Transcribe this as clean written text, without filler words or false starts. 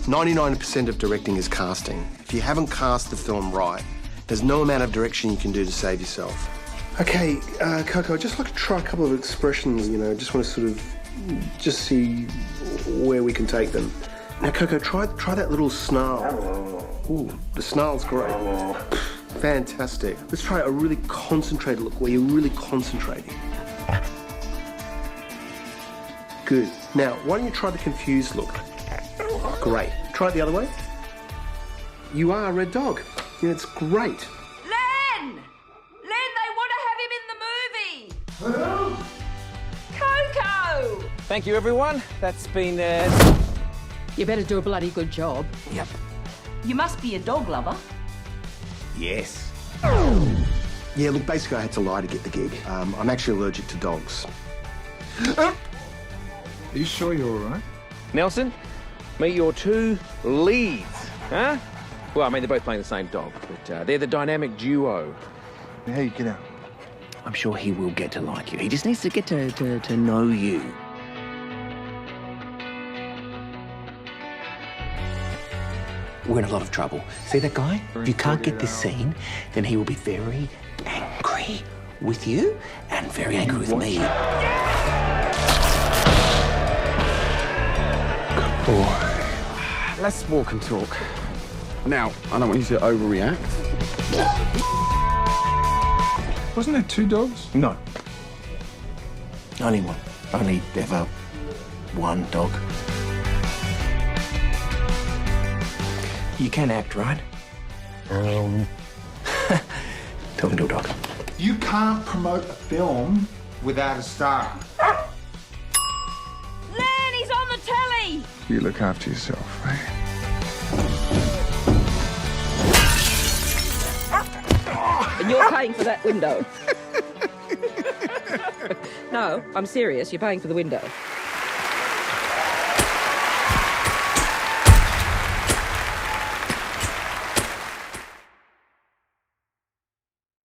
99% of directing is casting. If you haven't cast the film right, there's no amount of direction you can do to save yourself. Okay, Koko, I'd just like to try a couple of expressions, just want to sort of just see where we can take them. Now, Koko, try that little snarl. Ooh, the snarl's great. Fantastic. Let's try a really concentrated look where you're really concentrating. Good. Now, why don't you try the confused look? Great. Try it the other way. You are a red dog. Yeah, it's great. Len! Len, they want to have him in the movie! Koko! Thank you, everyone. That's been, You better do a bloody good job. Yep. You must be a dog lover. Yes. Yeah, look, basically I had to lie to get the gig. I'm actually allergic to dogs. Are you sure you're all right? Nelson, meet your two leads, huh? Well, I mean, they're both playing the same dog, but they're the dynamic duo. How you get out? I'm sure he will get to like you. He just needs to get to know you. We're in a lot of trouble. See that guy? If you can't get this scene, then he will be very angry with you and very angry with me. Boy. Let's walk and talk. Now, I don't want you to overreact. Wasn't there two dogs? No. Only one. Only ever one dog. You can act, right? Talking to a dog. You can't promote a film without a star. Len, he's on the telly! You look after yourself, right? And you're paying for that window. No, I'm serious. You're paying for the window.